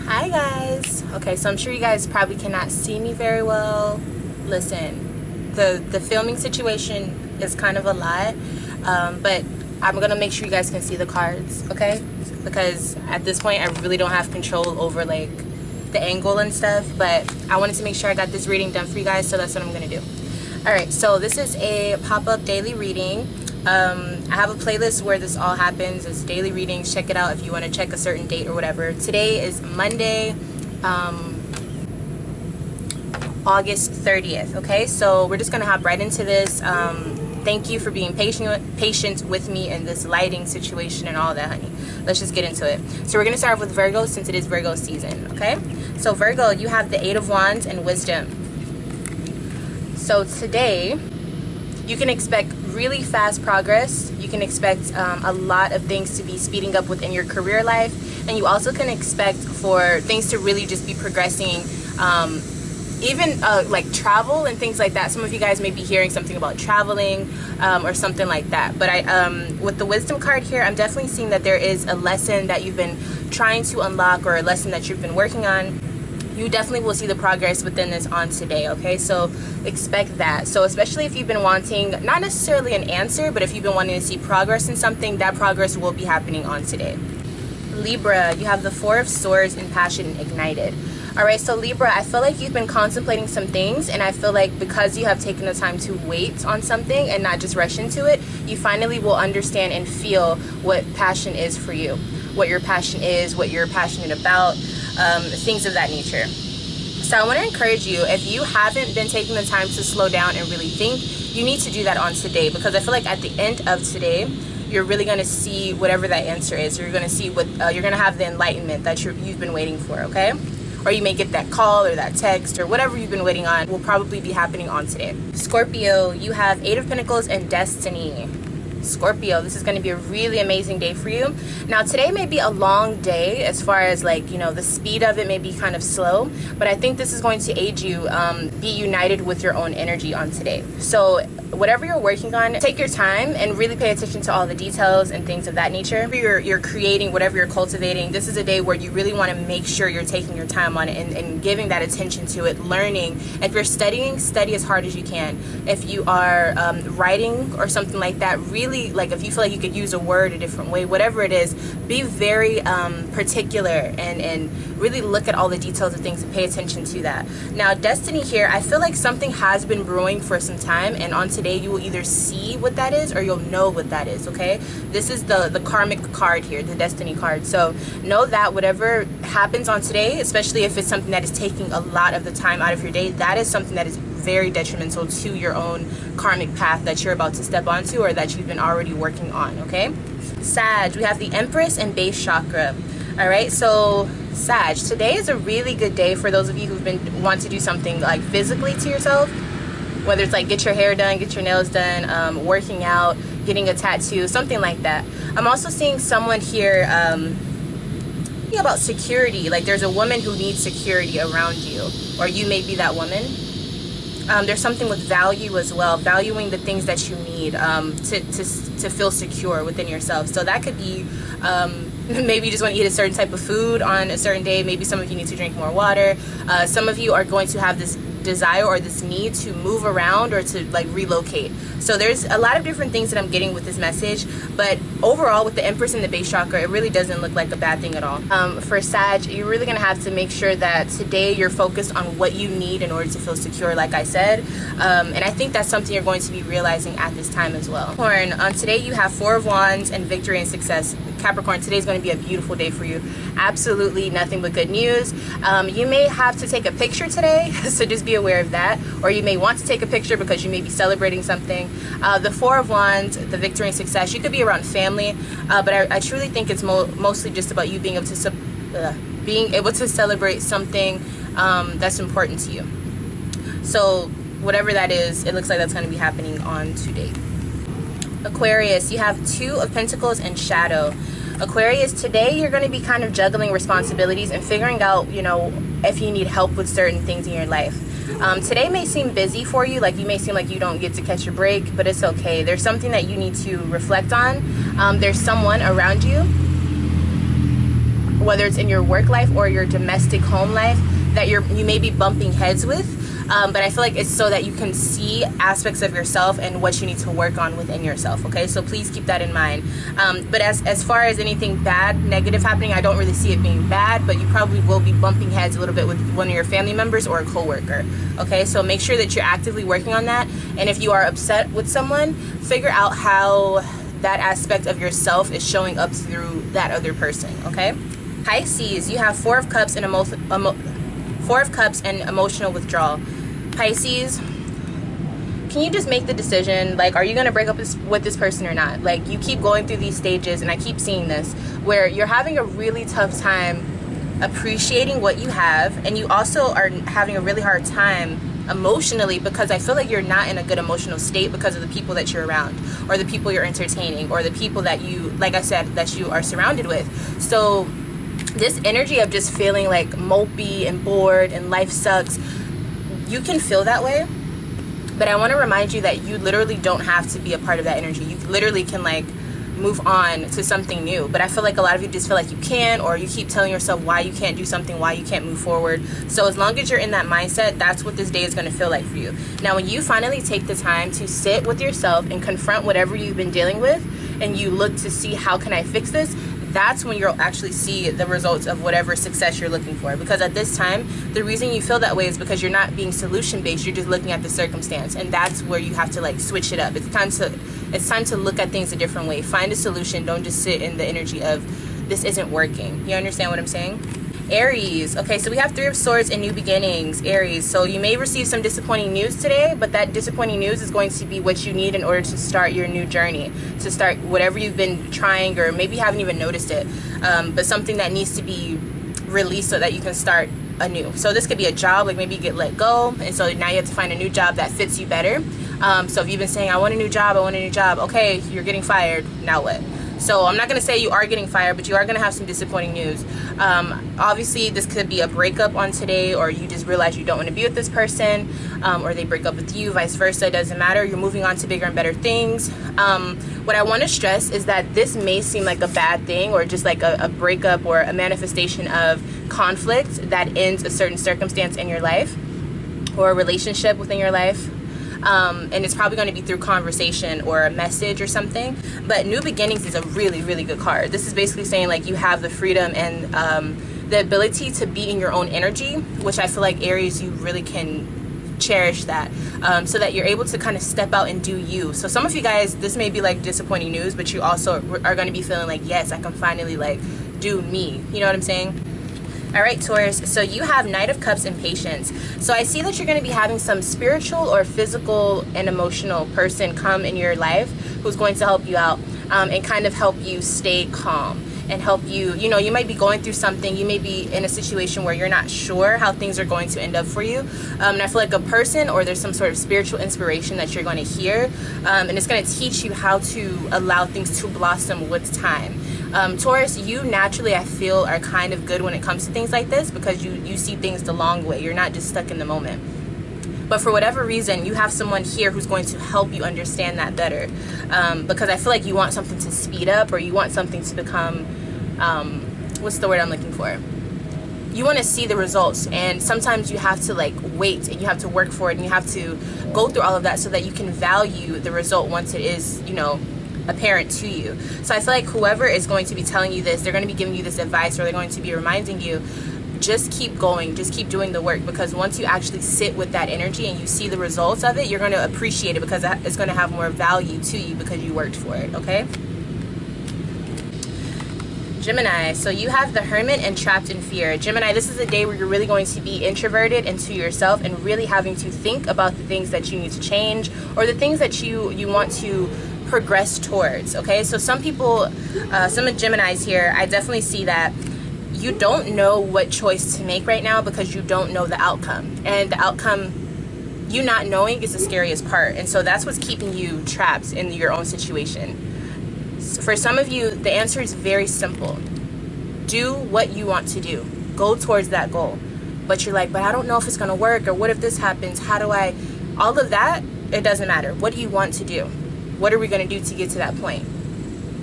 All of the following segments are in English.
Hi guys. Okay, so I'm sure you guys probably cannot see me very well. Listen, the filming situation is kind of a lot, but I'm gonna make sure you guys can see the cards, okay? Because at this point I really don't have control over like the angle and stuff, but I wanted to make sure I got this reading done for you guys, so that's what I'm gonna do. Alright, so this is a pop-up daily reading. I have a playlist where this all happens. It's daily readings. Check it out if you want to check a certain date or whatever. Today is Monday, August 30th. Okay, so we're just gonna hop right into this. Thank you for being patient with me in this lighting situation and all that, honey. Let's just get into it. So we're gonna start off with Virgo, since it is Virgo season. Okay, so Virgo, you have the 8 of Wands and Wisdom. So today you can expect really fast progress. You can expect a lot of things to be speeding up within your career life, and you also can expect for things to really just be progressing, even like travel and things like that. Some of you guys may be hearing something about traveling or something like that, but with the Wisdom card here, I'm definitely seeing that there is a lesson that you've been trying to unlock, or a lesson that you've been working on. You definitely will see the progress within this on today, okay? So expect that. So especially if you've been wanting, not necessarily an answer, but if you've been wanting to see progress in something, that progress will be happening on today. Libra, you have the 4 of Swords and Passion Ignited. All right, so Libra, I feel like you've been contemplating some things, and I feel like because you have taken the time to wait on something and not just rush into it, you finally will understand and feel what passion is for you, what your passion is, what you're passionate about, things of that nature. So I want to encourage you, if you haven't been taking the time to slow down and really think, you need to do that on today, because I feel like at the end of today, you're really going to see whatever that answer is. You're going to see what you're going to have the enlightenment that you've been waiting for, okay? Or you may get that call or that text, or whatever you've been waiting on will probably be happening on today. Scorpio, you have 8 of Pentacles and Destiny. Scorpio, this is going to be a really amazing day for you. Now today may be a long day as far as like, you know, the speed of it may be kind of slow, but I think this is going to aid you be united with your own energy on today. So whatever you're working on, take your time and really pay attention to all the details and things of that nature. You're creating, whatever you're cultivating, this is a day where you really want to make sure you're taking your time on it and giving that attention to it, learning. If you're studying, study as hard as you can. If you are writing or something like that, really, like if you feel like you could use a word a different way, whatever it is, be very particular and really look at all the details of things and pay attention to that. Now Destiny here, I feel like something has been brewing for some time, and on today you will either see what that is or you'll know what that is, okay? This is the karmic card here, the Destiny card. So know that whatever happens on today, especially if it's something that is taking a lot of the time out of your day, that is something that is very detrimental to your own karmic path that you're about to step onto, or that you've been already working on, okay? Sag, we have the Empress and base chakra. All right, so Sag, today is a really good day for those of you who've want to do something like physically to yourself, whether it's like get your hair done, get your nails done, working out, getting a tattoo, something like that. I'm also seeing someone here about security, like there's a woman who needs security around you, or you may be that woman. There's something with value as well, valuing the things that you need to feel secure within yourself. So that could be maybe you just want to eat a certain type of food on a certain day. Maybe some of you need to drink more water. Some of you are going to have this desire or this need to move around or to like relocate. So there's a lot of different things that I'm getting with this message, but overall with the Empress and the base chakra, it really doesn't look like a bad thing at all. For Sag, you're really gonna have to make sure that today you're focused on what you need in order to feel secure, like I said, and I think that's something you're going to be realizing at this time as well. Capricorn, today you have 4 of Wands and victory and success. Capricorn, today's going to be a beautiful day for you. Absolutely nothing but good news. You may have to take a picture today, so just be aware of that. Or you may want to take a picture because you may be celebrating something. The 4 of Wands, the victory and success, you could be around family, but I truly think it's mostly just about you being able to celebrate something that's important to you. So whatever that is, it looks like that's going to be happening on today. Aquarius, you have 2 of Pentacles and Shadow. Aquarius, today you're going to be kind of juggling responsibilities and figuring out, you know, if you need help with certain things in your life. Today may seem busy for you, like you may seem like you don't get to catch a break, but it's okay. There's something that you need to reflect on. There's someone around you whether it's in your work life or your domestic home life, that you may be bumping heads with. But I feel like it's so that you can see aspects of yourself and what you need to work on within yourself, okay? So please keep that in mind. But as far as anything bad, negative happening, I don't really see it being bad, but you probably will be bumping heads a little bit with one of your family members or a coworker, okay? So make sure that you're actively working on that. And if you are upset with someone, figure out how that aspect of yourself is showing up through that other person, okay? Pisces, you have Four of Cups and emotional withdrawal. Pisces, can you just make the decision, like, are you going to break up with this person or not? Like, you keep going through these stages, and I keep seeing this, where you're having a really tough time appreciating what you have, and you also are having a really hard time emotionally, because I feel like you're not in a good emotional state because of the people that you're around, or the people you're entertaining, or the people that you, like I said, that you are surrounded with. So this energy of just feeling like mopey and bored and life sucks, you can feel that way, but I want to remind you that you literally don't have to be a part of that energy. You literally can like move on to something new. But I feel like a lot of you just feel like you can, or you keep telling yourself why you can't do something, why you can't move forward. So as long as you're in that mindset, that's what this day is going to feel like for you. Now, when you finally take the time to sit with yourself and confront whatever you've been dealing with, and you look to see how can I fix this, that's when you'll actually see the results of whatever success you're looking for. Because at this time, the reason you feel that way is because you're not being solution based, you're just looking at the circumstance, and that's where you have to like switch it up. It's time to look at things a different way. Find a solution. Don't just sit in the energy of this isn't working. You understand what I'm saying? Aries, okay, so we have Three of Swords and new beginnings. Aries, so you may receive some disappointing news today, but that disappointing news is going to be what you need in order to start your new journey, to start whatever you've been trying, or maybe you haven't even noticed it, but something that needs to be released so that you can start anew. So this could be a job, like maybe you get let go, and so now you have to find a new job that fits you better. So if you've been saying, I want a new job, okay, you're getting fired, now what? So I'm not going to say you are getting fired, but you are going to have some disappointing news. Obviously, this could be a breakup on today, or you just realize you don't want to be with this person, or they break up with you, vice versa. It doesn't matter. You're moving on to bigger and better things. What I want to stress is that this may seem like a bad thing, or just like a breakup or a manifestation of conflict that ends a certain circumstance in your life, or a relationship within your life. And it's probably going to be through conversation or a message or something. But new beginnings is a really, really good card. This is basically saying like you have the freedom and the ability to be in your own energy, which I feel like Aries, you really can cherish that, so that you're able to kind of step out and do you. So some of you guys, this may be like disappointing news, but you also are going to be feeling like, yes, I can finally like do me. You know what I'm saying? All right, Taurus, so you have Knight of Cups and Patience. So I see that you're going to be having some spiritual or physical and emotional person come in your life who's going to help you out, and kind of help you stay calm and help you, you know, you might be going through something, you may be in a situation where you're not sure how things are going to end up for you. And I feel like a person, or there's some sort of spiritual inspiration that you're going to hear, and it's going to teach you how to allow things to blossom with time. Taurus, you naturally, I feel, are kind of good when it comes to things like this, because you see things the long way. You're not just stuck in the moment. But for whatever reason, you have someone here who's going to help you understand that better. Because I feel like you want something to speed up, or you want something to become, what's the word I'm looking for? You want to see the results, and sometimes you have to like wait, and you have to work for it, and you have to go through all of that so that you can value the result once it is, you know, apparent to you. So I feel like whoever is going to be telling you this, they're going to be giving you this advice, or they're going to be reminding you, just keep going, just keep doing the work, because once you actually sit with that energy and you see the results of it, you're going to appreciate it, because it's going to have more value to you because you worked for it. Okay, Gemini, so you have the Hermit and Trapped in Fear. Gemini, this is a day where you're really going to be introverted into yourself, and really having to think about the things that you need to change, or the things that you want to progress towards. Okay, so some people, some of Geminis here, I definitely see that you don't know what choice to make right now because you don't know the outcome, and the outcome, you not knowing, is the scariest part. And so that's what's keeping you trapped in your own situation. So for some of you, the answer is very simple. Do what you want to do, go towards that goal. But you're like, but I don't know if it's going to work, or what if this happens, how do I, all of that, it doesn't matter. What do you want to do? What are we going to do to get to that point?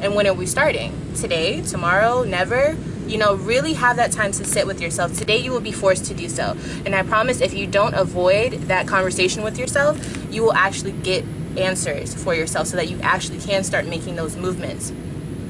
And when are we starting? Today? Tomorrow? Never? You know, really have that time to sit with yourself. Today you will be forced to do so. And I promise if you don't avoid that conversation with yourself, you will actually get answers for yourself so that you actually can start making those movements.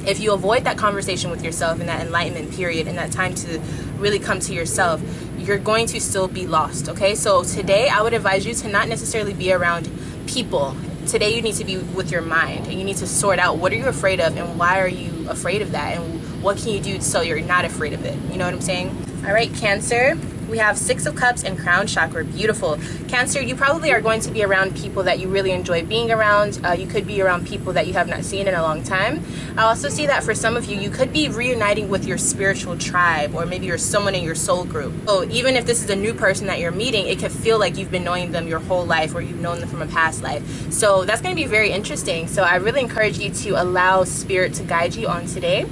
If you avoid that conversation with yourself in that enlightenment period and that time to really come to yourself, you're going to still be lost, okay? So today I would advise you to not necessarily be around people. Today you need to be with your mind, and you need to sort out what are you afraid of and why are you afraid of that, and what can you do so you're not afraid of it. You know what I'm saying? All right, Cancer. We have Six of Cups and Crown Chakra. Beautiful. Cancer, you probably are going to be around people that you really enjoy being around. You could be around people that you have not seen in a long time. I also see that for some of you, you could be reuniting with your spiritual tribe, or maybe you're someone in your soul group. So even if this is a new person that you're meeting, it could feel like you've been knowing them your whole life, or you've known them from a past life. So that's going to be very interesting. So I really encourage you to allow Spirit to guide you on today.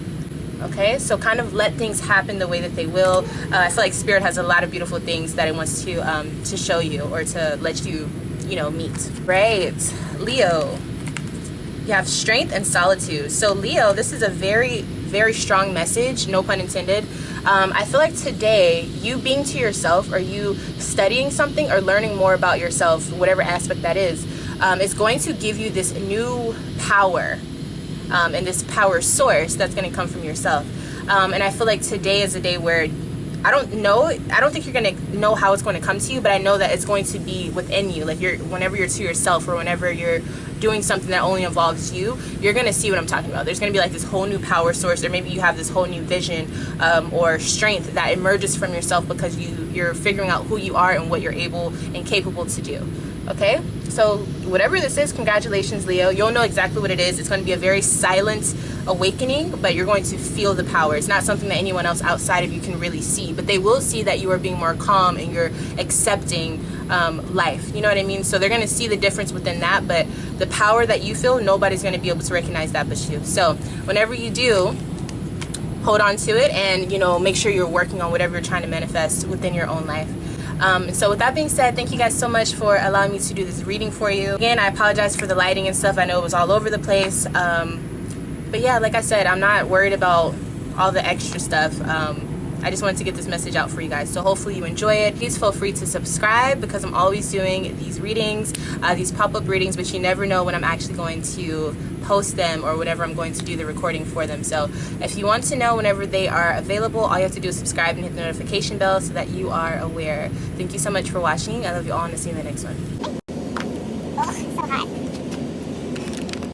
Okay, so kind of let things happen the way that they will. I feel like Spirit has a lot of beautiful things that it wants to show you, or to let you, you know, meet. Right, Leo. You have Strength and Solitude. So Leo, this is a very, very strong message, no pun intended. I feel like today, you being to yourself, or you studying something or learning more about yourself, whatever aspect that is going to give you this new power. And this power source that's going to come from yourself. And I feel like today is a day where I don't think you're going to know how it's going to come to you, but I know that it's going to be within you. Like whenever you're to yourself, or whenever you're doing something that only involves you, you're going to see what I'm talking about. There's going to be like this whole new power source, or maybe you have this whole new vision or strength that emerges from yourself because you're figuring out who you are and what you're able and capable to do. Okay, so whatever this is, congratulations, Leo. You'll know exactly what it is. It's going to be a very silent awakening, but you're going to feel the power. It's not something that anyone else outside of you can really see, but they will see that you are being more calm and you're accepting life. You know what I mean? So they're going to see the difference within that, but the power that you feel, nobody's going to be able to recognize that but you. So whenever you do, hold on to it, and, you know, make sure you're working on whatever you're trying to manifest within your own life. So with that being said, thank you guys so much for allowing me to do this reading for you. Again, I apologize for the lighting and stuff. I know it was all over the place. But yeah, like I said, I'm not worried about all the extra stuff. I just wanted to get this message out for you guys. So hopefully you enjoy it. Please feel free to subscribe, because I'm always doing these readings, these pop-up readings, but you never know when I'm actually going to post them, or whenever I'm going to do the recording for them. So if you want to know whenever they are available, all you have to do is subscribe and hit the notification bell so that you are aware. Thank you so much for watching. I love you all, and I'll see you in the next one.